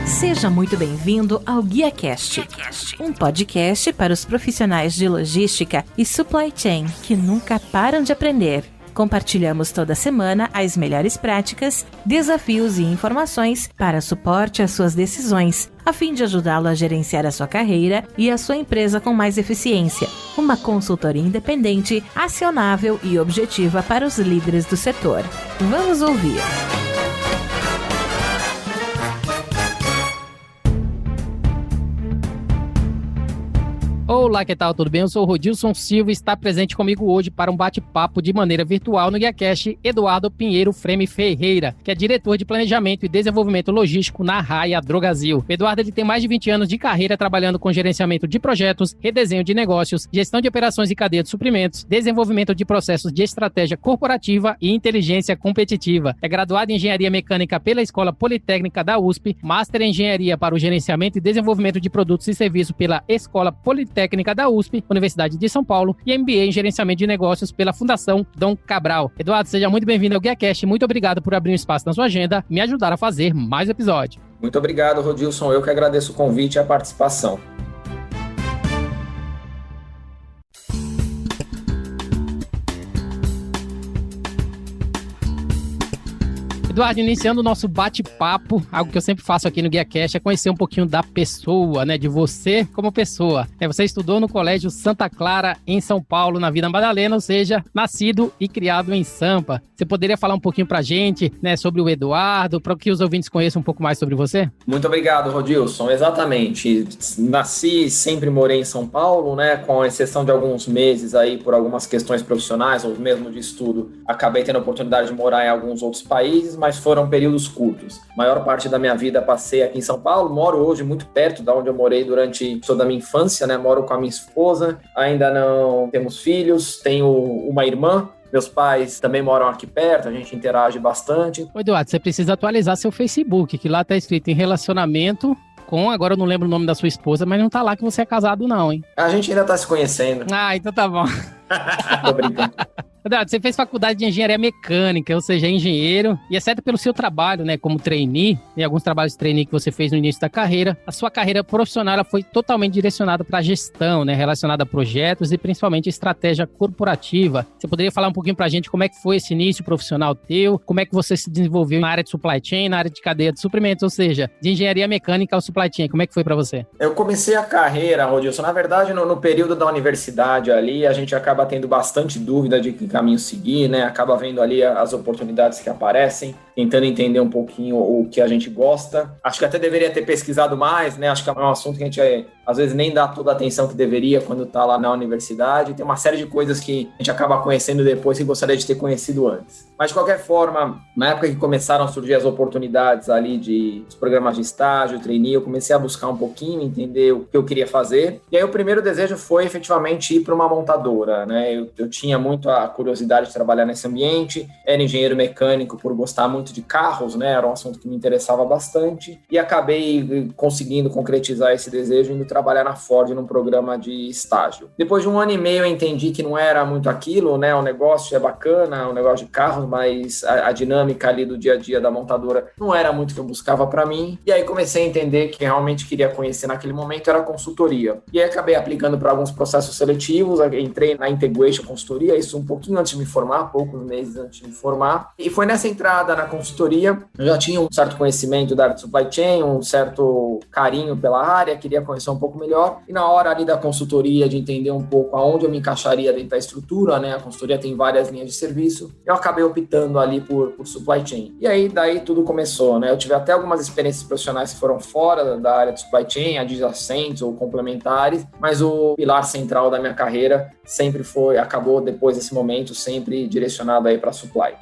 Seja muito bem-vindo ao GuiaCast, um podcast para os profissionais de logística e supply chain que nunca param de aprender. Compartilhamos toda semana as melhores práticas, desafios e informações para suporte às suas decisões, a fim de ajudá-lo a gerenciar a sua carreira e a sua empresa com mais eficiência. Uma consultoria independente, acionável e objetiva para os líderes do setor. Vamos ouvir! Olá, que tal? Tudo bem? Eu sou o Rodilson Silva e está presente comigo hoje para um bate-papo de maneira virtual no GuiaCast Eduardo Pinheiro Freme Ferreira, que é diretor de Planejamento e Desenvolvimento Logístico na Raia Drogasil. O Eduardo ele tem mais de 20 anos de carreira trabalhando com gerenciamento de projetos, redesenho de negócios, gestão de operações e cadeia de suprimentos, desenvolvimento de processos de estratégia corporativa e inteligência competitiva. É graduado em Engenharia Mecânica pela Escola Politécnica da USP, Master em Engenharia para o Gerenciamento e Desenvolvimento de Produtos e Serviços pela Escola Politécnica da USP, Universidade de São Paulo, e MBA em Gerenciamento de Negócios pela Fundação Dom Cabral. Eduardo, seja muito bem-vindo ao GuiaCast. Muito obrigado por abrir um espaço na sua agenda e me ajudar a fazer mais episódio. Muito obrigado, Rodilson. Eu que agradeço o convite e a participação. Eduardo, iniciando o nosso bate-papo, algo que eu sempre faço aqui no GuiaCast é conhecer um pouquinho da pessoa, né, de você como pessoa. Você estudou no Colégio Santa Clara, em São Paulo, na Vila Madalena, ou seja, nascido e criado em Sampa. Você poderia falar um pouquinho pra gente, né, sobre o Eduardo, para que os ouvintes conheçam um pouco mais sobre você? Muito obrigado, Rodilson. Exatamente. Nasci e sempre morei em São Paulo, né, com exceção de alguns meses aí por algumas questões profissionais ou mesmo de estudo. Acabei tendo a oportunidade de morar em alguns outros países, mas foram períodos curtos. A maior parte da minha vida passei aqui em São Paulo, moro hoje muito perto da onde eu morei durante toda a minha infância, né? Moro com a minha esposa, ainda não temos filhos, tenho uma irmã. Meus pais também moram aqui perto, a gente interage bastante. Ô Eduardo, você precisa atualizar seu Facebook, que lá tá escrito em relacionamento com, agora eu não lembro o nome da sua esposa, mas não tá lá que você é casado não, hein? A gente ainda tá se conhecendo. Ah, então tá bom. Tô brincando. Eduardo, você fez faculdade de engenharia mecânica, ou seja, é engenheiro, e exceto pelo seu trabalho, né, como trainee, e alguns trabalhos de trainee que você fez no início da carreira, a sua carreira profissional ela foi totalmente direcionada para a gestão, né, relacionada a projetos e principalmente estratégia corporativa. Você poderia falar um pouquinho para a gente como é que foi esse início profissional teu, como é que você se desenvolveu na área de supply chain, na área de cadeia de suprimentos, ou seja, de engenharia mecânica ao supply chain, como é que foi para você? Eu comecei a carreira, Rodilson, na verdade, no período da universidade ali, a gente acaba tendo bastante dúvida de que caminho seguir, né? Acaba vendo ali as oportunidades que aparecem, tentando entender um pouquinho o que a gente gosta. Acho que até deveria ter pesquisado mais, né? Acho que é um assunto que a gente às vezes nem dá toda a atenção que deveria quando está lá na universidade. Tem uma série de coisas que a gente acaba conhecendo depois que gostaria de ter conhecido antes. Mas, de qualquer forma, na época que começaram a surgir as oportunidades ali dos programas de estágio, trainee, eu comecei a buscar um pouquinho, entender o que eu queria fazer. E aí o primeiro desejo foi efetivamente ir para uma montadora, né? Eu tinha muito a curiosidade de trabalhar nesse ambiente, era engenheiro mecânico por gostar muito de carros, né? Era um assunto que me interessava bastante e acabei conseguindo concretizar esse desejo indo trabalhar na Ford num programa de estágio. Depois de 1 ano e meio eu entendi que não era muito aquilo, né? O negócio é bacana, o negócio de carros, mas a dinâmica ali do dia a dia da montadora não era muito o que eu buscava para mim. E aí comecei a entender que realmente queria conhecer naquele momento era a consultoria. E aí acabei aplicando para alguns processos seletivos, entrei na Integration Consultoria, isso um pouquinho antes de me formar, poucos meses antes de me formar. E foi nessa entrada na consultoria, eu já tinha um certo conhecimento da área de supply chain, um certo carinho pela área, queria conhecer um pouco melhor. E na hora ali da consultoria, de entender um pouco aonde eu me encaixaria dentro da estrutura, né? A consultoria tem várias linhas de serviço. Eu acabei optando ali por supply chain. E aí, daí tudo começou, né? Eu tive até algumas experiências profissionais que foram fora da área de supply chain, adjacentes ou complementares, mas o pilar central da minha carreira sempre acabou depois desse momento, sempre direcionado aí para supply.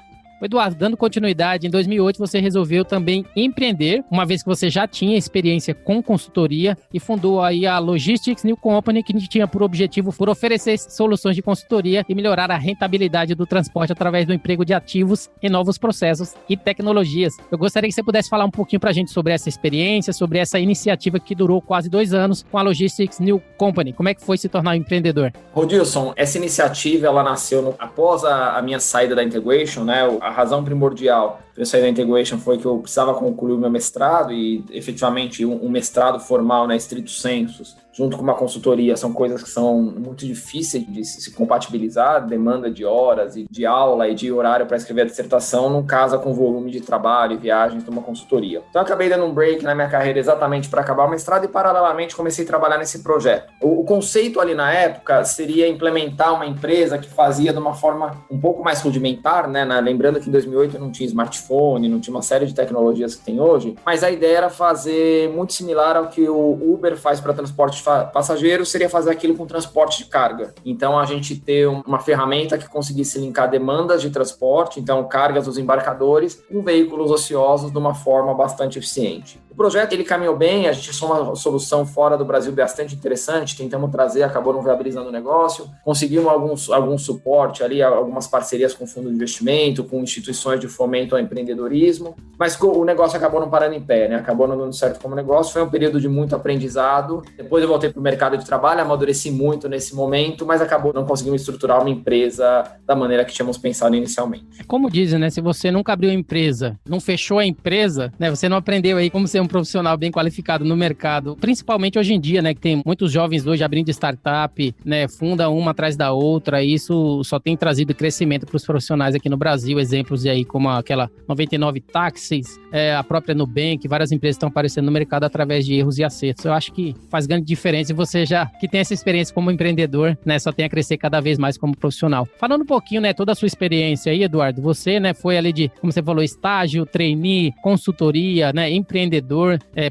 Eduardo, dando continuidade, em 2008 você resolveu também empreender, uma vez que você já tinha experiência com consultoria e fundou aí a Logistics New Company, que tinha por objetivo oferecer soluções de consultoria e melhorar a rentabilidade do transporte através do emprego de ativos em novos processos e tecnologias. Eu gostaria que você pudesse falar um pouquinho para a gente sobre essa experiência, sobre essa iniciativa que durou quase 2 anos com a Logistics New Company. Como é que foi se tornar um empreendedor? Rodilson, essa iniciativa ela nasceu após a minha saída da Integration, né? a razão primordial para eu sair da Integration foi que eu precisava concluir o meu mestrado e, efetivamente, um mestrado formal, né, stricto sensu, junto com uma consultoria, são coisas que são muito difíceis de se compatibilizar, demanda de horas e de aula e de horário para escrever a dissertação, não casa com o volume de trabalho e viagens de uma consultoria. Então, eu acabei dando um break na minha carreira exatamente para acabar o mestrado e, paralelamente, comecei a trabalhar nesse projeto. O conceito ali na época seria implementar uma empresa que fazia de uma forma um pouco mais rudimentar, né? Lembrando que em 2008 não tinha smartphone, não tinha uma série de tecnologias que tem hoje, mas a ideia era fazer muito similar ao que o Uber faz para transporte de passageiros, seria fazer aquilo com transporte de carga. Então, a gente ter uma ferramenta que conseguisse linkar demandas de transporte, então cargas dos embarcadores, com veículos ociosos de uma forma bastante eficiente. O projeto, ele caminhou bem, a gente achou uma solução fora do Brasil bastante interessante, tentamos trazer, acabou não viabilizando o negócio, conseguimos algum suporte ali, algumas parcerias com fundo de investimento, com instituições de fomento ao empreendedorismo, mas o negócio acabou não parando em pé, né? Acabou não dando certo como negócio, foi um período de muito aprendizado. Depois eu voltei para o mercado de trabalho, amadureci muito nesse momento, mas acabou não conseguindo estruturar uma empresa da maneira que tínhamos pensado inicialmente. Como dizem, né? Se você nunca abriu a empresa, não fechou a empresa, né? Você não aprendeu aí como ser um profissional bem qualificado no mercado, principalmente hoje em dia, né? Que tem muitos jovens hoje abrindo startup, né? Fundam uma atrás da outra, e isso só tem trazido crescimento para os profissionais aqui no Brasil. Exemplos aí como aquela 99 Táxis, a própria Nubank, várias empresas estão aparecendo no mercado através de erros e acertos. Eu acho que faz grande diferença e você já que tem essa experiência como empreendedor, né? Só tem a crescer cada vez mais como profissional. Falando um pouquinho, né? Toda a sua experiência aí, Eduardo, você, né? Foi ali de, como você falou, estágio, trainee, consultoria, né? Empreendedor,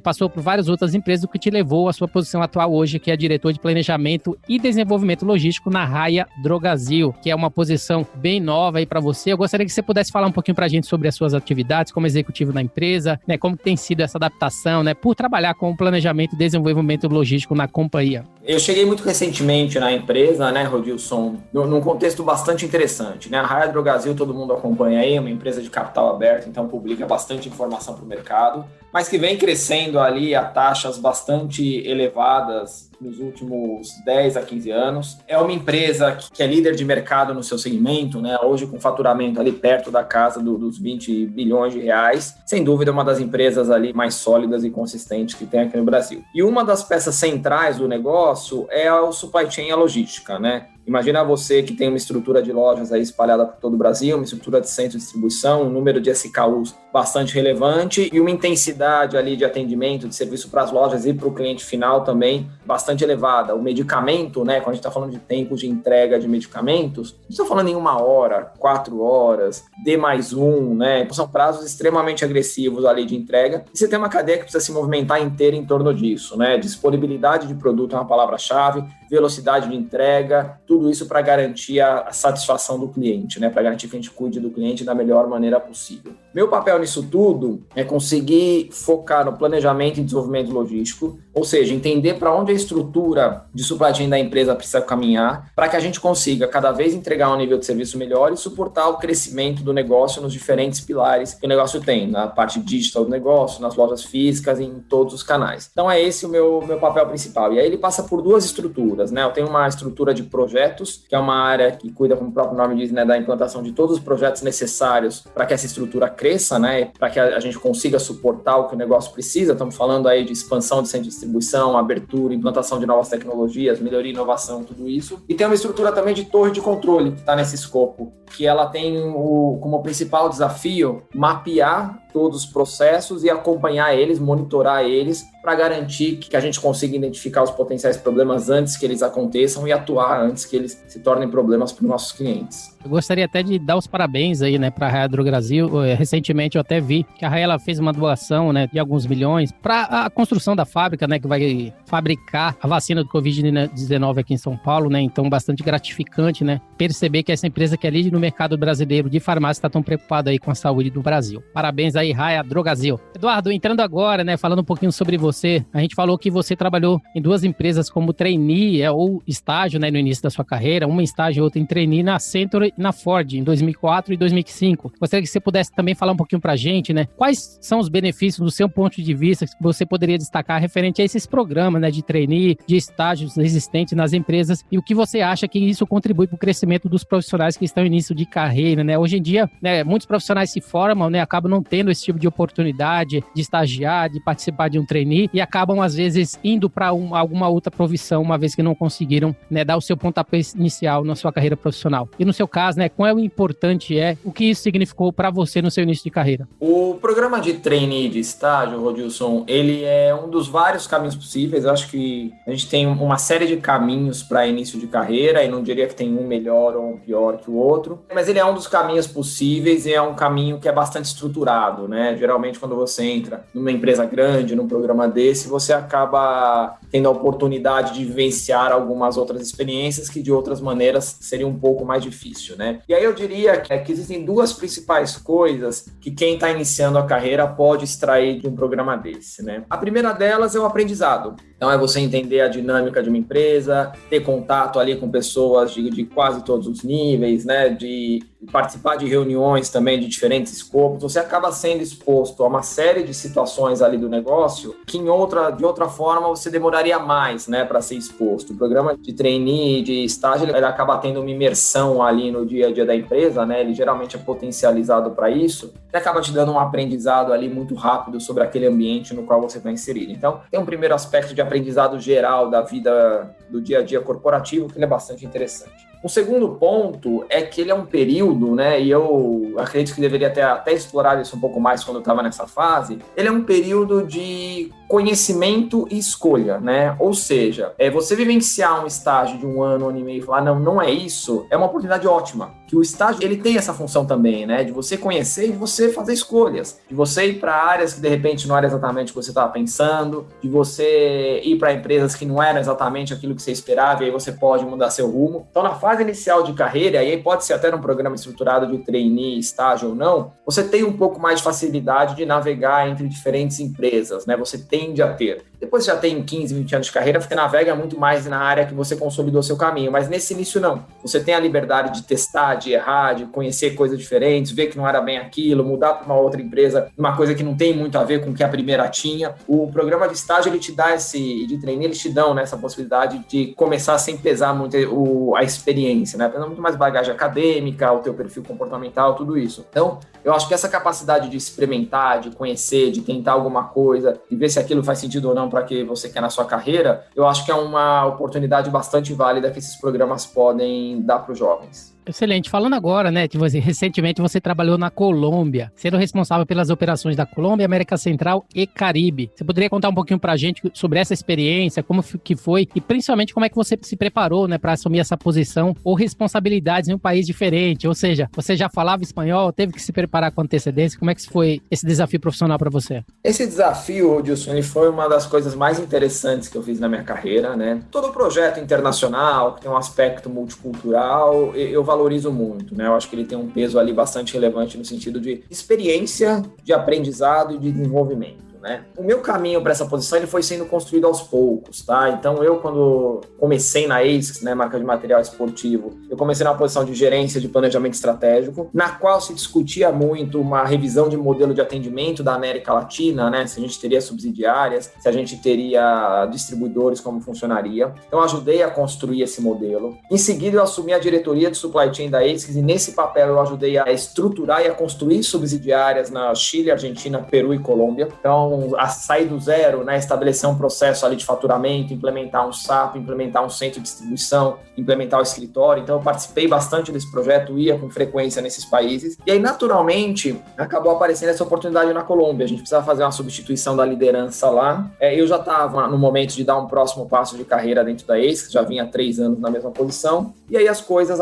passou por várias outras empresas, o que te levou à sua posição atual hoje, que é diretor de planejamento e desenvolvimento logístico na Raia Drogasil, que é uma posição bem nova aí para você. Eu gostaria que você pudesse falar um pouquinho para a gente sobre as suas atividades como executivo na empresa, né? Como tem sido essa adaptação, né? Por trabalhar com planejamento e desenvolvimento logístico na companhia. Eu cheguei muito recentemente na empresa, né, Rodilson, num contexto bastante interessante, né? A Raia Drogasil, todo mundo acompanha aí, é uma empresa de capital aberto, então publica bastante informação para o mercado, mas que vem crescendo ali a taxas bastante elevadas nos últimos 10 a 15 anos. É uma empresa que é líder de mercado no seu segmento, né? Hoje com faturamento ali perto da casa dos 20 bilhões de reais. Sem dúvida, uma das empresas ali mais sólidas e consistentes que tem aqui no Brasil. E uma das peças centrais do negócio é o supply chain e a logística, né? Imagina você que tem uma estrutura de lojas aí espalhada por todo o Brasil, uma estrutura de centro de distribuição, um número de SKUs bastante relevante e uma intensidade ali de atendimento, de serviço para as lojas e para o cliente final também bastante elevada. O medicamento, né, quando a gente está falando de tempo de entrega de medicamentos, a gente está falando em 1 hora, 4 horas, D+1, né? São prazos extremamente agressivos ali de entrega. E você tem uma cadeia que precisa se movimentar inteira em torno disso, né? Disponibilidade de produto é uma palavra-chave, velocidade de entrega, tudo isso para garantir a satisfação do cliente, né? Para garantir que a gente cuide do cliente da melhor maneira possível. Meu papel nisso tudo é conseguir focar no planejamento e desenvolvimento logístico, ou seja, entender para onde a estrutura de supply chain da empresa precisa caminhar, para que a gente consiga cada vez entregar um nível de serviço melhor e suportar o crescimento do negócio nos diferentes pilares que o negócio tem, na parte digital do negócio, nas lojas físicas, em todos os canais. Então é esse o meu papel principal. E aí ele passa por duas estruturas, né? Eu tenho uma estrutura de projetos, que é uma área que cuida, como o próprio nome diz, né, da implantação de todos os projetos necessários para que essa estrutura cresça, né, para que a gente consiga suportar o que o negócio precisa. Estamos falando aí de expansão de centro de distribuição, abertura, implantação de novas tecnologias, melhoria e inovação, tudo isso. E tem uma estrutura também de torre de controle que está nesse escopo, que ela tem como principal desafio mapear todos os processos e acompanhar eles, monitorar eles, para garantir que a gente consiga identificar os potenciais problemas antes que eles aconteçam e atuar antes que eles se tornem problemas para os nossos clientes. Eu gostaria até de dar os parabéns aí, né, para a Raia Drogasil. Recentemente eu até vi que a Raia ela fez uma doação, né, de alguns milhões para a construção da fábrica, né, que vai fabricar a vacina do Covid-19 aqui em São Paulo, né, então bastante gratificante, né, perceber que essa empresa que é líder no mercado brasileiro de farmácia está tão preocupada aí com a saúde do Brasil. Parabéns aí, Raia Drogasil. Eduardo, entrando agora, né, falando um pouquinho sobre você, você. A gente falou que você trabalhou em 2 empresas como trainee ou estágio, né, no início da sua carreira, uma estágio e outra em trainee na Accenture e na Ford, em 2004 e 2005. Gostaria que você pudesse também falar um pouquinho pra gente, né, quais são os benefícios do seu ponto de vista que você poderia destacar referente a esses programas, né, de trainee, de estágios existentes nas empresas, e o que você acha que isso contribui para o crescimento dos profissionais que estão no início de carreira, né? Hoje em dia, né, muitos profissionais se formam, né, acabam não tendo esse tipo de oportunidade de estagiar, de participar de um trainee, e acabam, às vezes, indo para alguma outra profissão, uma vez que não conseguiram, né, dar o seu pontapé inicial na sua carreira profissional. E no seu caso, né, quão importante o que isso significou para você no seu início de carreira? O programa de trainee de estágio, Rodilson, ele é um dos vários caminhos possíveis. Eu acho que a gente tem uma série de caminhos para início de carreira, e não diria que tem um melhor ou um pior que o outro, mas ele é um dos caminhos possíveis e é um caminho que é bastante estruturado, né? Geralmente, quando você entra numa empresa grande, num programa desse, você acaba tendo a oportunidade de vivenciar algumas outras experiências que de outras maneiras seria um pouco mais difícil, né? E aí eu diria que existem 2 principais coisas que quem está iniciando a carreira pode extrair de um programa desse, né? A primeira delas é o aprendizado. Então é você entender a dinâmica de uma empresa, ter contato ali com pessoas de quase todos os níveis, né? De participar de reuniões também de diferentes escopos. Você acaba sendo exposto a uma série de situações ali do negócio que de outra forma você demoraria mais, né, para ser exposto. O programa de trainee, de estágio, ele acaba tendo uma imersão ali no dia a dia da empresa, né? Ele geralmente é potencializado para isso e acaba te dando um aprendizado ali muito rápido sobre aquele ambiente no qual você está inserido. Então, tem um primeiro aspecto de aprendizado geral da vida do dia a dia corporativo que ele é bastante interessante. O segundo ponto é que ele é um período, né, e eu acredito que deveria ter até explorado isso um pouco mais quando eu estava nessa fase, ele é um período de conhecimento e escolha, né? Ou seja, você vivenciar um estágio de 1 ano, 1 ano e meio e falar, não é isso, é uma oportunidade ótima. Que o estágio, ele tem essa função também, né? De você conhecer e de você fazer escolhas. De você ir para áreas que, de repente, não era exatamente o que você estava pensando, de você ir para empresas que não eram exatamente aquilo que você esperava, e aí você pode mudar seu rumo. Então, na fase inicial de carreira, e aí pode ser até num programa estruturado de trainee, estágio ou não, você tem um pouco mais de facilidade de navegar entre diferentes empresas, né? Você tende a ter. Depois já tem 15, 20 anos de carreira, você navega muito mais na área que você consolidou seu caminho, mas nesse início não. Você tem a liberdade de testar, de errar, de conhecer coisas diferentes, ver que não era bem aquilo, mudar para uma outra empresa, uma coisa que não tem muito a ver com o que a primeira tinha. O programa de estágio, ele te dá de trainee, eles te dão, né, essa possibilidade de começar sem pesar muito a experiência, né? Pesando muito mais bagagem acadêmica, o teu perfil comportamental, tudo isso. Então, eu acho que essa capacidade de experimentar, de conhecer, de tentar alguma coisa, e ver se aquilo faz sentido ou não para que você quer na sua carreira, eu acho que é uma oportunidade bastante válida que esses programas podem dar para os jovens. Excelente. Falando agora, né, que recentemente você trabalhou na Colômbia, sendo responsável pelas operações da Colômbia, América Central e Caribe. Você poderia contar um pouquinho pra gente sobre essa experiência, como que foi e principalmente como é que você se preparou, né, para assumir essa posição ou responsabilidades em um país diferente? Ou seja, você já falava espanhol, teve que se preparar com antecedência? Como é que foi esse desafio profissional para você? Esse desafio, Dilson, ele foi uma das coisas mais interessantes que eu fiz na minha carreira, né? Todo projeto internacional que tem um aspecto multicultural, eu valorizo muito, né? Eu acho que ele tem um peso ali bastante relevante no sentido de experiência, de aprendizado e de desenvolvimento, né? O meu caminho para essa posição ele foi sendo construído aos poucos, tá? Então eu, quando comecei na ASICS, né, marca de material esportivo, eu comecei na posição de gerência de planejamento estratégico, na qual se discutia muito uma revisão de modelo de atendimento da América Latina, né? Se a gente teria subsidiárias, se a gente teria distribuidores, como funcionaria. Então eu ajudei a construir esse modelo. Em seguida eu assumi a diretoria de supply chain da ASICS e nesse papel eu ajudei a estruturar e a construir subsidiárias na Chile, Argentina, Peru e Colômbia. Então a sair do zero, né, estabelecer um processo ali de faturamento, implementar um SAP, implementar um centro de distribuição, implementar o escritório. Então eu participei bastante desse projeto, ia com frequência nesses países. E aí, naturalmente, acabou aparecendo essa oportunidade na Colômbia. A gente precisava fazer uma substituição da liderança lá. Eu já estava no momento de dar um próximo passo de carreira dentro da ASICS, já vinha há 3 anos na mesma posição. E aí as coisas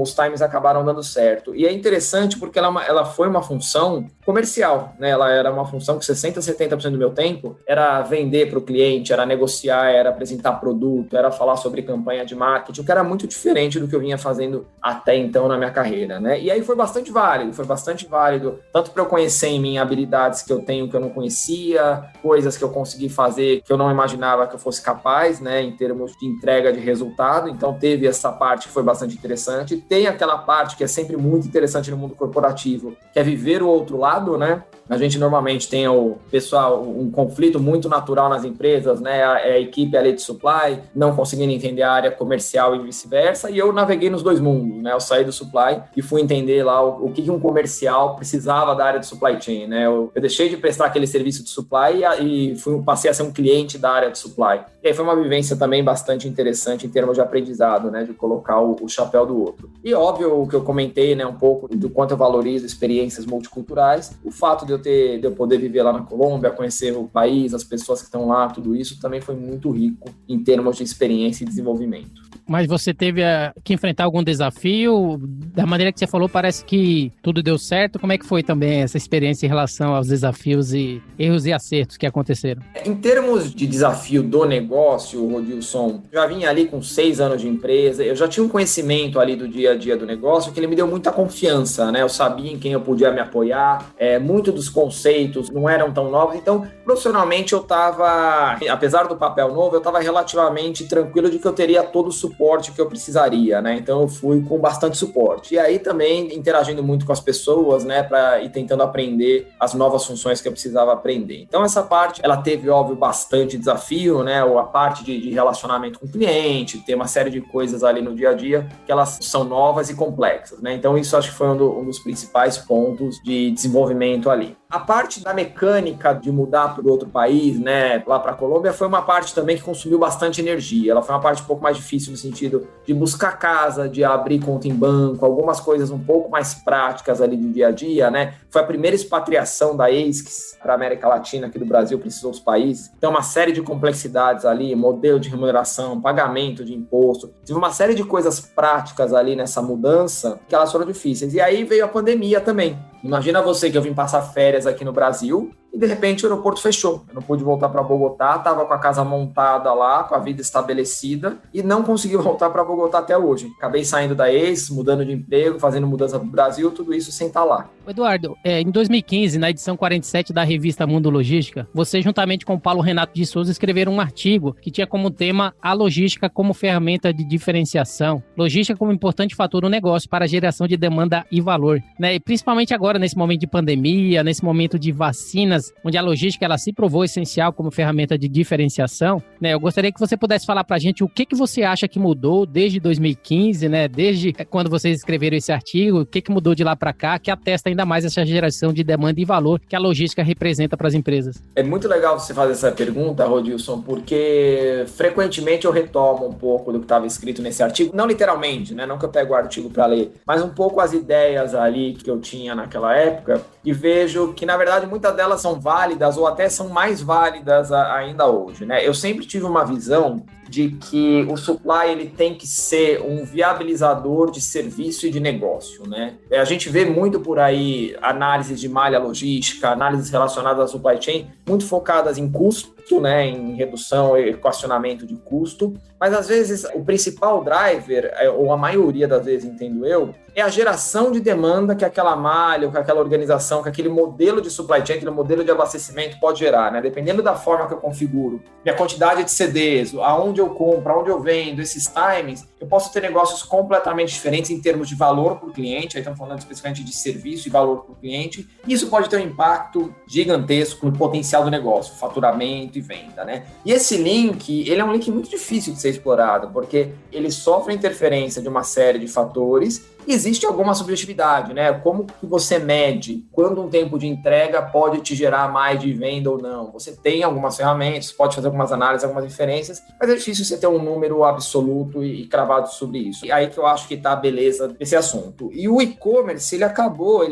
os times acabaram dando certo. E é interessante porque ela foi uma função comercial, né? Ela era uma função que 60%, 70% do meu tempo era vender para o cliente, era negociar, era apresentar produto, era falar sobre campanha de marketing, o que era muito diferente do que eu vinha fazendo até então na minha carreira, né? E aí foi bastante válido, tanto para eu conhecer em mim habilidades que eu tenho que eu não conhecia, coisas que eu consegui fazer que eu não imaginava que eu fosse capaz, né, em termos de entrega de resultado. Então teve essa parte que foi bastante interessante. Tem aquela parte que é sempre muito interessante no mundo corporativo, que é viver o outro lado, né? A gente normalmente tem um conflito muito natural nas empresas, né? A equipe ali de supply não conseguindo entender a área comercial e vice-versa, e eu naveguei nos dois mundos, né? Eu saí do supply e fui entender lá o que um comercial precisava da área de supply chain, né? Eu deixei de prestar aquele serviço de supply e passei a ser um cliente da área de supply. E aí foi uma vivência também bastante interessante em termos de aprendizado, né? De colocar o chapéu do outro. E óbvio, o que eu comentei, né? Um pouco do quanto eu valorizo experiências multiculturais, o fato de eu poder viver lá na Colômbia, conhecer o país, as pessoas que estão lá, tudo isso também foi muito rico em termos de experiência e desenvolvimento. Mas você teve que enfrentar algum desafio? Da maneira que você falou, parece que tudo deu certo. Como é que foi também essa experiência em relação aos desafios e erros e acertos que aconteceram? Em termos de desafio do negócio, Rodilson, já vinha ali com 6 anos de empresa, eu já tinha um conhecimento ali do dia a dia do negócio que ele me deu muita confiança, né? Eu sabia em quem eu podia me apoiar, muito dos conceitos não eram tão novos, então profissionalmente eu estava, apesar do papel novo, eu estava relativamente tranquilo de que eu teria todo o suporte que eu precisaria, né? Então eu fui com bastante suporte. E aí também interagindo muito com as pessoas, né? E tentando aprender as novas funções que eu precisava aprender. Então essa parte, ela teve, óbvio, bastante desafio, né? Ou a parte de relacionamento com o cliente, ter uma série de coisas ali no dia a dia que elas são novas e complexas, né? Então isso acho que foi um dos principais pontos de desenvolvimento ali. A parte da mecânica de mudar para outro país, né, lá para a Colômbia, foi uma parte também que consumiu bastante energia. Ela foi uma parte um pouco mais difícil no sentido de buscar casa, de abrir conta em banco, algumas coisas um pouco mais práticas ali do dia a dia, né? Foi a primeira expatriação da ASICS para a América Latina aqui do Brasil para esses outros países. Então, uma série de complexidades ali, modelo de remuneração, pagamento de imposto. Tive uma série de coisas práticas ali nessa mudança que elas foram difíceis. E aí veio a pandemia também. Imagina você que eu vim passar férias aqui no Brasil e de repente o aeroporto fechou. Eu não pude voltar para Bogotá, estava com a casa montada lá, com a vida estabelecida e não consegui voltar para Bogotá até hoje. Acabei saindo da ex, mudando de emprego, fazendo mudança para o Brasil, tudo isso sem estar lá. Eduardo, em 2015, na edição 47 da revista Mundo Logística, você juntamente com o Paulo Renato de Souza escreveram um artigo que tinha como tema a logística como ferramenta de diferenciação, logística como importante fator do negócio para a geração de demanda e valor, né? E principalmente agora, nesse momento de pandemia, nesse momento de vacinas, onde a logística ela se provou essencial como ferramenta de diferenciação, né? Eu gostaria que você pudesse falar para a gente o que você acha que mudou desde 2015, né? Desde quando vocês escreveram esse artigo, o que mudou de lá para cá, que atesta ainda mais essa geração de demanda e valor que a logística representa para as empresas. É muito legal você fazer essa pergunta, Rodilson, porque frequentemente eu retomo um pouco do que estava escrito nesse artigo, não literalmente, né? Não que eu pego o artigo para ler, mas um pouco as ideias ali que eu tinha naquela época e vejo que, na verdade, muitas delas são válidas ou até são mais válidas ainda hoje, né? Eu sempre tive uma visão de que o supply ele tem que ser um viabilizador de serviço e de negócio, né? A gente vê muito por aí análises de malha logística, análises relacionadas à supply chain, muito focadas em custo, né? Em redução e equacionamento de custo, mas às vezes o principal driver, ou a maioria das vezes, entendo eu, é a geração de demanda que aquela malha, ou que aquela organização, que aquele modelo de supply chain, aquele modelo de abastecimento pode gerar, né? Dependendo da forma que eu configuro, minha quantidade de CDs, aonde eu compro, aonde eu vendo, esses timings, eu posso ter negócios completamente diferentes em termos de valor para o cliente, aí estamos falando especificamente de serviço e valor para o cliente, e isso pode ter um impacto gigantesco no potencial do negócio, faturamento e venda, né? E esse link, ele é um link muito difícil de ser explorado, porque ele sofre interferência de uma série de fatores. Existe alguma subjetividade, né? Como que você mede quando um tempo de entrega pode te gerar mais de venda ou não? Você tem algumas ferramentas, pode fazer algumas análises, algumas inferências, mas é difícil você ter um número absoluto e cravado sobre isso. E aí que eu acho que está a beleza desse assunto. E o e-commerce, ele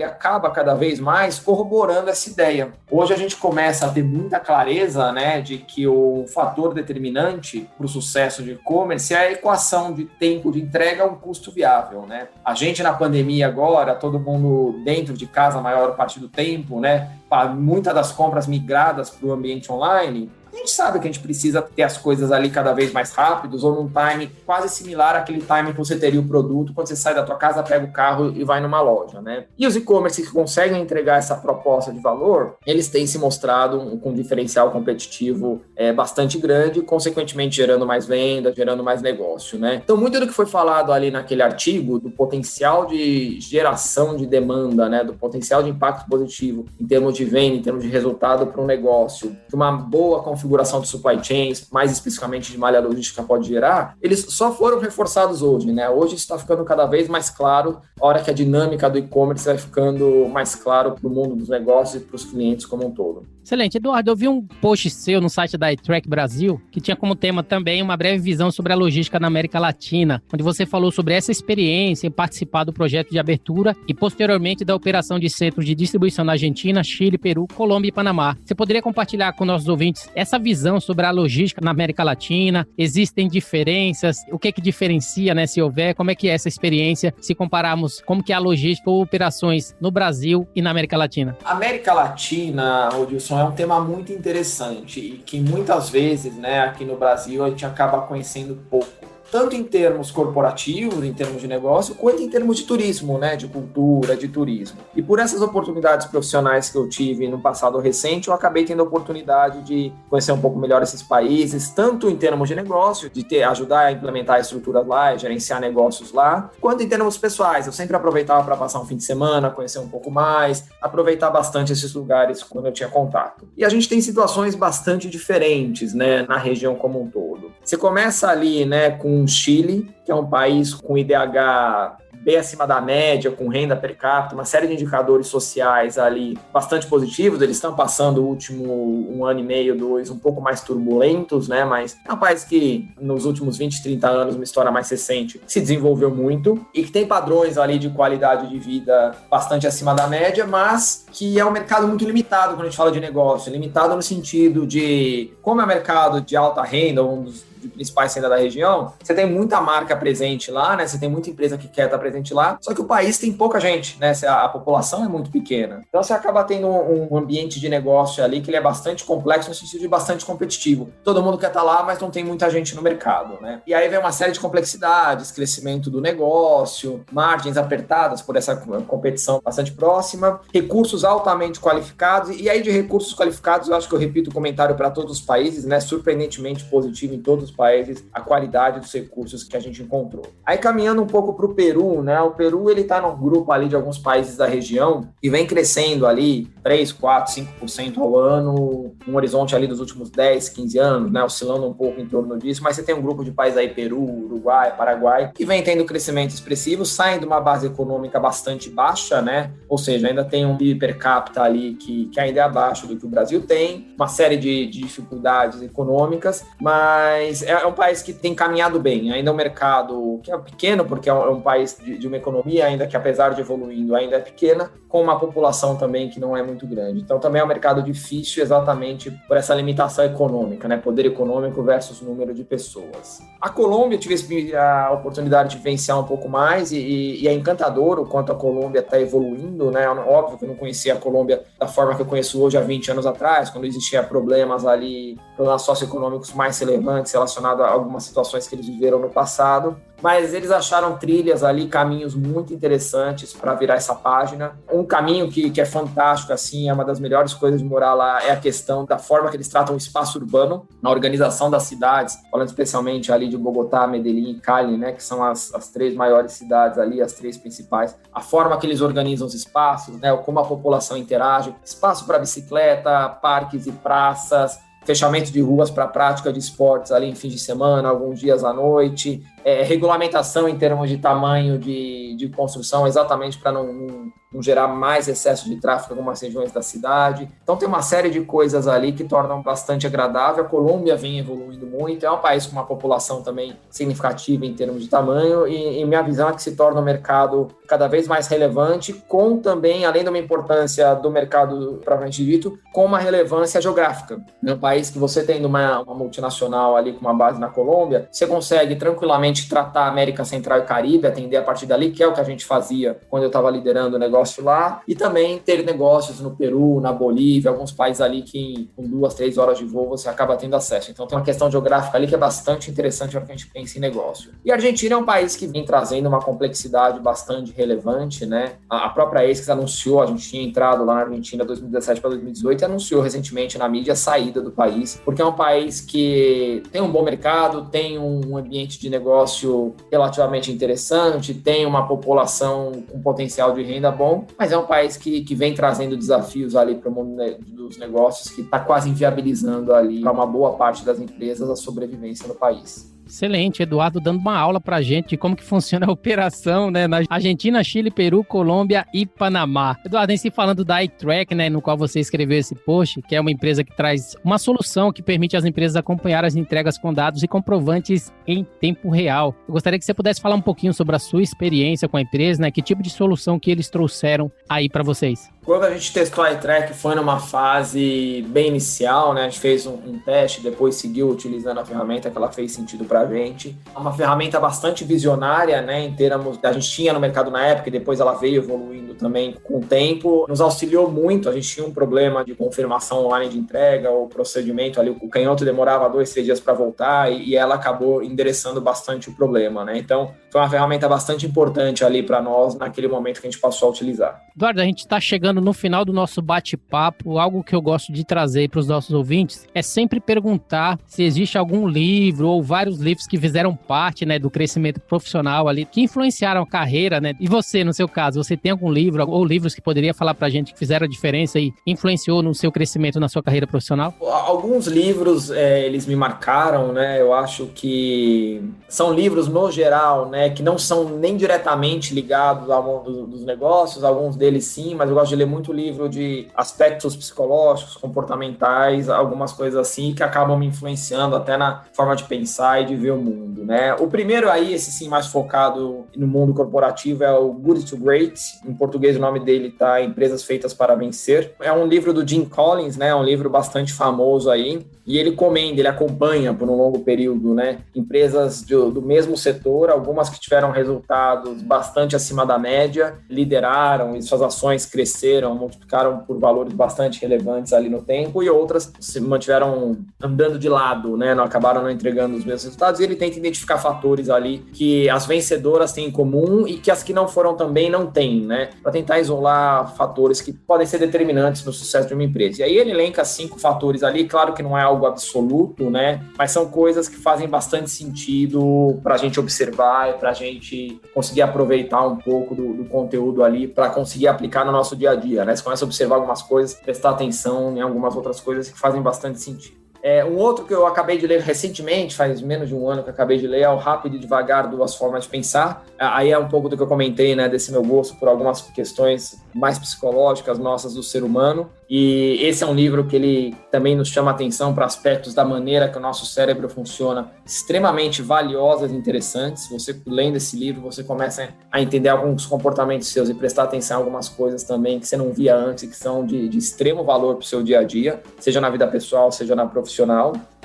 acaba cada vez mais corroborando essa ideia. Hoje a gente começa a ter muita clareza, né, de que o fator determinante para o sucesso de e-commerce é a equação de tempo de entrega a um custo viável, né? A gente na pandemia agora, todo mundo dentro de casa a maior parte do tempo, né? Muitas das compras migradas para o ambiente online, a gente sabe que a gente precisa ter as coisas ali cada vez mais rápidos ou num time quase similar àquele time que você teria o produto quando você sai da tua casa, pega o carro e vai numa loja, né? E os e-commerce que conseguem entregar essa proposta de valor, eles têm se mostrado com um diferencial competitivo bastante grande, consequentemente gerando mais venda, gerando mais negócio, né? Então, muito do que foi falado ali naquele artigo, do potencial de geração de demanda, né? Do potencial de impacto positivo em termos de venda, em termos de resultado para um negócio, de uma boa configuração de supply chains, mais especificamente de malha logística pode gerar, eles só foram reforçados hoje, né? Hoje isso está ficando cada vez mais claro, a hora que a dinâmica do e-commerce vai ficando mais claro para o mundo dos negócios e para os clientes como um todo. Excelente. Eduardo, eu vi um post seu no site da iTrack Brasil, que tinha como tema também uma breve visão sobre a logística na América Latina, onde você falou sobre essa experiência em participar do projeto de abertura e posteriormente da operação de centros de distribuição na Argentina, Chile, Peru, Colômbia e Panamá. Você poderia compartilhar com nossos ouvintes essa visão sobre a logística na América Latina? Existem diferenças? O que diferencia, né, se houver? Como é que é essa experiência, se compararmos como que é a logística ou operações no Brasil e na América Latina? América Latina, Rodilson, é um tema muito interessante e que muitas vezes, né, aqui no Brasil a gente acaba conhecendo pouco. Tanto em termos corporativos, em termos de negócio, quanto em termos de turismo, né, de cultura, de turismo. E por essas oportunidades profissionais que eu tive no passado recente, eu acabei tendo a oportunidade de conhecer um pouco melhor esses países, tanto em termos de negócio, de ajudar a implementar estruturas lá e gerenciar negócios lá, quanto em termos pessoais. Eu sempre aproveitava para passar um fim de semana, conhecer um pouco mais, aproveitar bastante esses lugares quando eu tinha contato. E a gente tem situações bastante diferentes, né, na região como um todo. Você começa ali, né, com Chile, que é um país com IDH bem acima da média, com renda per capita, uma série de indicadores sociais ali bastante positivos. Eles estão passando o último 1 ano e meio, 2, um pouco mais turbulentos, né? Mas é um país que nos últimos 20, 30 anos, uma história mais recente, se desenvolveu muito e que tem padrões ali de qualidade de vida bastante acima da média, mas que é um mercado muito limitado quando a gente fala de negócio. Limitado no sentido de, como é um mercado de alta renda, um dos principais renda da região, você tem muita marca presente lá, né? Você tem muita empresa que quer estar presente lá, só que o país tem pouca gente, né? A população é muito pequena. Então você acaba tendo um ambiente de negócio ali que ele é bastante complexo no sentido de bastante competitivo. Todo mundo quer estar lá, mas não tem muita gente no mercado, né? E aí vem uma série de complexidades, crescimento do negócio, margens apertadas por essa competição bastante próxima, recursos altamente qualificados, e aí de recursos qualificados, eu acho que eu repito o comentário para todos os países, né? Surpreendentemente positivo em todos os países, a qualidade dos recursos que a gente encontrou. Aí caminhando um pouco para o Peru, né? O Peru, ele está num grupo ali de alguns países da região e vem crescendo ali 3, 4, 5% ao ano, um horizonte ali dos últimos 10, 15 anos, né? Oscilando um pouco em torno disso, mas você tem um grupo de países aí, Peru, Uruguai, Paraguai, que vem tendo crescimento expressivo, saem de uma base econômica bastante baixa, né? Ou seja, ainda tem um PIB per capita ali que ainda é abaixo do que o Brasil tem, uma série de dificuldades econômicas, mas é um país que tem caminhado bem. Ainda é um mercado que é pequeno, porque é um país de uma economia ainda que, apesar de evoluindo, ainda é pequena, com uma população também que não é muito grande. Então, também é um mercado difícil exatamente por essa limitação econômica, né? Poder econômico versus número de pessoas. A Colômbia, eu tive a oportunidade de vivenciar um pouco mais e é encantador o quanto a Colômbia está evoluindo, né? Óbvio que eu não conhecia a Colômbia da forma que eu conheço hoje há 20 anos atrás, quando existia problemas ali, problemas socioeconômicos mais relevantes relacionado a algumas situações que eles viveram no passado, mas eles acharam trilhas ali, caminhos muito interessantes para virar essa página. Um caminho que é fantástico, assim, é uma das melhores coisas de morar lá, é a questão da forma que eles tratam o espaço urbano, na organização das cidades, falando especialmente ali de Bogotá, Medellín e Cali, né, que são as 3 maiores cidades ali, as 3 principais, a forma que eles organizam os espaços, né, como a população interage, espaço para bicicleta, parques e praças, fechamento de ruas para prática de esportes ali em fins de semana, alguns dias à noite, regulamentação em termos de tamanho de construção, exatamente para não não gerar mais excesso de tráfego em algumas regiões da cidade. Então tem uma série de coisas ali que tornam bastante agradável. A Colômbia vem evoluindo muito, é um país com uma população também significativa em termos de tamanho e minha visão é que se torna um mercado cada vez mais relevante, com também, além de uma importância do mercado propriamente dito, com uma relevância geográfica. É um país que você tendo uma multinacional ali com uma base na Colômbia, você consegue tranquilamente tratar a América Central e Caribe, atender a partir dali, que é o que a gente fazia quando eu estava liderando o negócio lá, e também ter negócios no Peru, na Bolívia, alguns países ali que com 2-3 horas de voo você acaba tendo acesso. Então tem uma questão geográfica ali que é bastante interessante na hora que a gente pensa em negócio. E a Argentina é um país que vem trazendo uma complexidade bastante relevante, né? A própria ASICS anunciou, a gente tinha entrado lá na Argentina 2017 para 2018 e anunciou recentemente na mídia a saída do país, porque é um país que tem um bom mercado, tem um ambiente de negócio relativamente interessante, tem uma população com potencial de renda bom, mas é um país que vem trazendo desafios ali para o mundo dos negócios, que está quase inviabilizando ali para uma boa parte das empresas a sobrevivência no país. Excelente, Eduardo dando uma aula pra gente de como que funciona a operação, né, na Argentina, Chile, Peru, Colômbia e Panamá. Eduardo, em si falando da iTrack, né, no qual você escreveu esse post, que é uma empresa que traz uma solução que permite às empresas acompanhar as entregas com dados e comprovantes em tempo real. Eu gostaria que você pudesse falar um pouquinho sobre a sua experiência com a empresa, né, que tipo de solução que eles trouxeram aí para vocês. Quando a gente testou a iTrack foi numa fase bem inicial, né? A gente fez um teste, depois seguiu utilizando a ferramenta que ela fez sentido para a gente. É uma ferramenta bastante visionária, né? Em termos, a gente tinha no mercado na época e depois ela veio evoluindo também com o tempo. Nos auxiliou muito, a gente tinha um problema de confirmação online de entrega, o procedimento ali, o canhoto demorava 2-3 dias para voltar e ela acabou endereçando bastante o problema, né? Então, foi uma ferramenta bastante importante ali para nós naquele momento que a gente passou a utilizar. Eduardo, a gente está chegando no final do nosso bate-papo. Algo que eu gosto de trazer para os nossos ouvintes é sempre perguntar se existe algum livro ou vários livros que fizeram parte, né, do crescimento profissional ali, que influenciaram a carreira, né? E você, no seu caso, você tem algum livro ou livros que poderia falar para a gente que fizeram a diferença e influenciou no seu crescimento na sua carreira profissional? Alguns livros, eles me marcaram, né? Eu acho que são livros, no geral, né, que não são nem diretamente ligados ao mundo dos negócios, alguns deles sim, mas eu gosto de ler muito livro de aspectos psicológicos, comportamentais, algumas coisas assim que acabam me influenciando até na forma de pensar e de ver o mundo, né? O primeiro aí, esse sim mais focado no mundo corporativo, é o Good to Great. Em português o nome dele tá Empresas Feitas para Vencer. É um livro do Jim Collins, né? É um livro bastante famoso aí. E ele ele acompanha por um longo período, né, empresas do mesmo setor, algumas que tiveram resultados bastante acima da média, lideraram e suas ações cresceram, multiplicaram por valores bastante relevantes ali no tempo, e outras se mantiveram andando de lado, né, não acabaram não entregando os mesmos resultados. E ele tenta identificar fatores ali que as vencedoras têm em comum e que as que não foram também não têm, né, para tentar isolar fatores que podem ser determinantes no sucesso de uma empresa. E aí ele elenca 5 fatores ali, claro que não é algo absoluto, né? Mas são coisas que fazem bastante sentido para a gente observar e para a gente conseguir aproveitar um pouco do conteúdo ali para conseguir aplicar no nosso dia a dia, né? Você começa a observar algumas coisas, prestar atenção em algumas outras coisas que fazem bastante sentido. Um outro que eu acabei de ler recentemente, faz menos de um ano que eu acabei de ler, é o Rápido e Devagar, Duas Formas de Pensar. Aí é um pouco do que eu comentei, né, desse meu gosto por algumas questões mais psicológicas nossas do ser humano. E esse é um livro que ele também nos chama atenção para aspectos da maneira que o nosso cérebro funciona, extremamente valiosas e interessantes. Você lendo esse livro, você começa a entender alguns comportamentos seus e prestar atenção em algumas coisas também que você não via antes e que são de extremo valor para o seu dia a dia, seja na vida pessoal, seja na profissional.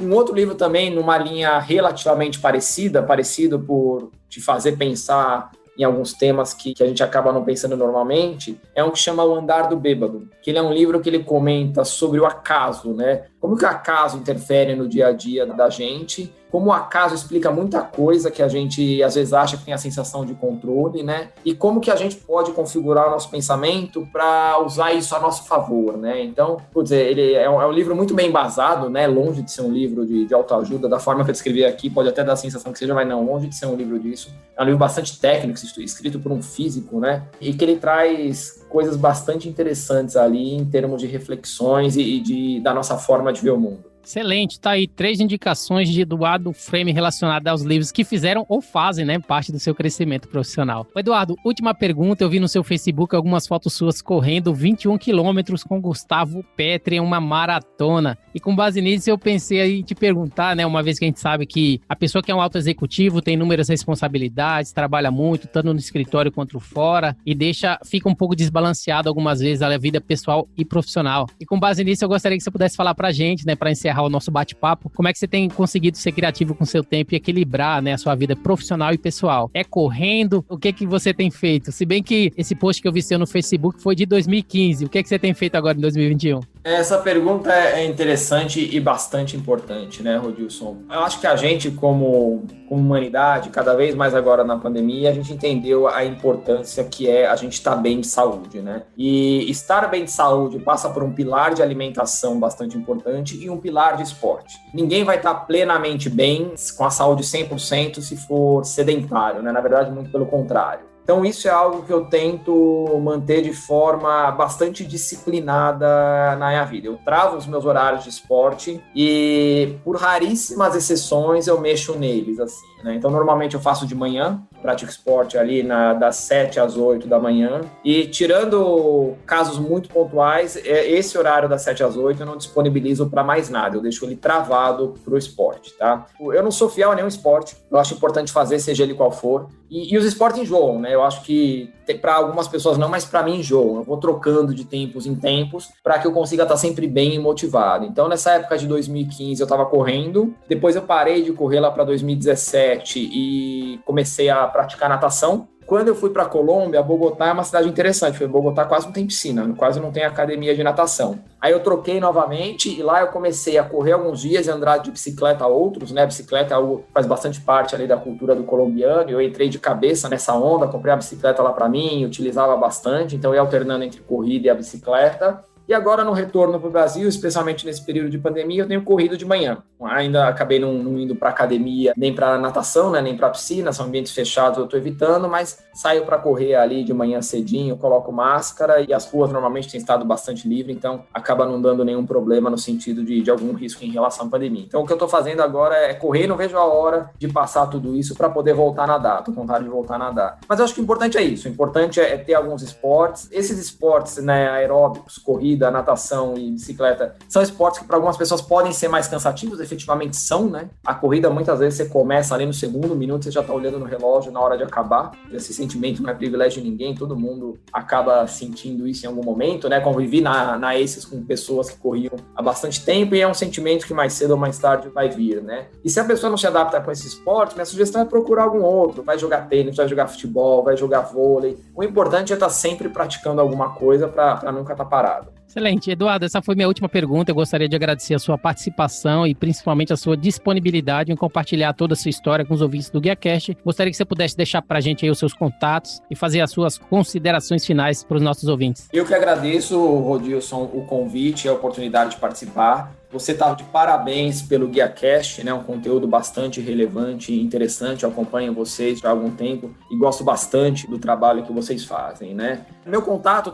Um outro livro também, numa linha relativamente parecido por te fazer pensar em alguns temas que a gente acaba não pensando normalmente, é um que chama O Andar do Bêbado, que ele é um livro que ele comenta sobre o acaso, né? Como que o acaso interfere no dia a dia da gente, como o acaso explica muita coisa que a gente às vezes acha que tem a sensação de controle, né? E como que a gente pode configurar o nosso pensamento para usar isso a nosso favor, né? Então, ele é um livro muito bem embasado, né? Longe de ser um livro de autoajuda, da forma que eu descrevi aqui, pode até dar a sensação que seja, mas não, longe de ser um livro disso. É um livro bastante técnico, escrito por um físico, né? E que ele traz coisas bastante interessantes ali em termos de reflexões e da nossa forma de ver o mundo. Excelente, tá aí 3 indicações de Eduardo Frame relacionadas aos livros que fizeram ou fazem, né, parte do seu crescimento profissional. Eduardo, última pergunta, eu vi no seu Facebook algumas fotos suas correndo 21 quilômetros com Gustavo Petri em uma maratona. E com base nisso eu pensei em te perguntar, né, uma vez que a gente sabe que a pessoa que é um alto executivo tem inúmeras responsabilidades, trabalha muito, tanto no escritório quanto fora, e fica um pouco desbalanceado algumas vezes a vida pessoal e profissional. E com base nisso eu gostaria que você pudesse falar pra gente, né, pra encerrar o nosso bate-papo, como é que você tem conseguido ser criativo com o seu tempo e equilibrar, né, a sua vida profissional e pessoal? É correndo? O que você tem feito? Se bem que esse post que eu vi seu no Facebook foi de 2015, o que você tem feito agora em 2021? Essa pergunta é interessante e bastante importante, né, Rodilson? Eu acho que a gente, como humanidade, cada vez mais agora na pandemia, a gente entendeu a importância que é a gente estar bem de saúde, né? E estar bem de saúde passa por um pilar de alimentação bastante importante e um pilar de esporte. Ninguém vai estar plenamente bem, com a saúde 100%, se for sedentário, né? Na verdade, muito pelo contrário. Então, isso é algo que eu tento manter de forma bastante disciplinada na minha vida. Eu travo os meus horários de esporte e, por raríssimas exceções, eu mexo neles, assim, né? Então, normalmente eu faço de manhã, pratico esporte ali das 7 às 8 da manhã. E, tirando casos muito pontuais, esse horário das 7 às 8 eu não disponibilizo para mais nada. Eu deixo ele travado para o esporte, tá? Eu não sou fiel a nenhum esporte. Eu acho importante fazer, seja ele qual for. E os esportes enjoam, né? Eu acho que para algumas pessoas não, mas para mim enjoam. Eu vou trocando de tempos em tempos para que eu consiga estar sempre bem motivado. Então, nessa época de 2015, eu estava correndo. Depois eu parei de correr lá para 2017 e comecei a praticar natação. Quando eu fui para Colômbia, Bogotá é uma cidade interessante, porque Bogotá quase não tem piscina, quase não tem academia de natação. Aí eu troquei novamente e lá eu comecei a correr alguns dias e andar de bicicleta a outros, né? Bicicleta é algo que faz bastante parte ali da cultura do colombiano, eu entrei de cabeça nessa onda, comprei a bicicleta lá para mim, utilizava bastante, então eu ia alternando entre corrida e a bicicleta. E agora, no retorno para o Brasil, especialmente nesse período de pandemia, eu tenho corrido de manhã. Ainda acabei não indo para academia, nem para natação, né, nem para piscina, são ambientes fechados, eu estou evitando, mas saio para correr ali de manhã cedinho, coloco máscara e as ruas normalmente têm estado bastante livre, então acaba não dando nenhum problema no sentido de algum risco em relação à pandemia. Então, o que eu estou fazendo agora é correr, não vejo a hora de passar tudo isso para poder voltar a nadar. Estou com vontade de voltar a nadar. Mas eu acho que o importante é isso, o importante é ter alguns esportes. Esses esportes, né, aeróbicos, corrida, natação e bicicleta, são esportes que para algumas pessoas podem ser mais cansativos, efetivamente são, né? A corrida, muitas vezes, você começa ali no segundo minuto, você já está olhando no relógio na hora de acabar. Esse sentimento não é privilégio de ninguém, todo mundo acaba sentindo isso em algum momento, né? Convivi na ACES com pessoas que corriam há bastante tempo e é um sentimento que mais cedo ou mais tarde vai vir, né? E se a pessoa não se adapta com esse esporte, minha sugestão é procurar algum outro, vai jogar tênis, vai jogar futebol, vai jogar vôlei. O importante é estar sempre praticando alguma coisa para nunca estar parado. Excelente. Eduardo, essa foi minha última pergunta. Eu gostaria de agradecer a sua participação e principalmente a sua disponibilidade em compartilhar toda a sua história com os ouvintes do GuiaCast. Gostaria que você pudesse deixar para a gente aí os seus contatos e fazer as suas considerações finais para os nossos ouvintes. Eu que agradeço, Rodilson, o convite e a oportunidade de participar. Você está de parabéns pelo GuiaCast, né? Um conteúdo bastante relevante e interessante. Eu acompanho vocês já há algum tempo e gosto bastante do trabalho que vocês fazem, né? Meu contato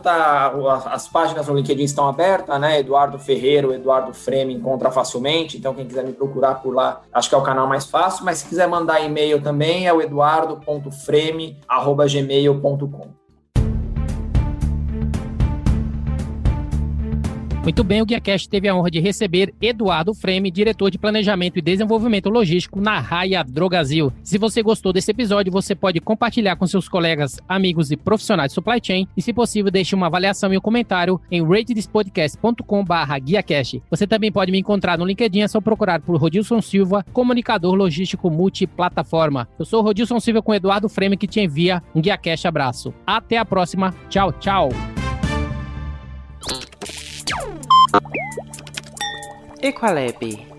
as páginas no LinkedIn estão abertas, né? Eduardo Ferreira, o Eduardo Frame encontra facilmente. Então, quem quiser me procurar por lá, acho que é o canal mais fácil. Mas se quiser mandar e-mail também, é o eduardo.frame@gmail.com. Muito bem, o GuiaCast teve a honra de receber Eduardo Frame, diretor de Planejamento e Desenvolvimento Logístico na Raia Drogasil. Se você gostou desse episódio, você pode compartilhar com seus colegas, amigos e profissionais de supply chain e, se possível, deixe uma avaliação e um comentário em ratedspodcast.com/GuiaCast. Você também pode me encontrar no LinkedIn, é só procurar por Rodilson Silva, comunicador logístico multiplataforma. Eu sou o Rodilson Silva com Eduardo Frame, que te envia um GuiaCast abraço. Até a próxima. Tchau, tchau. Equalab.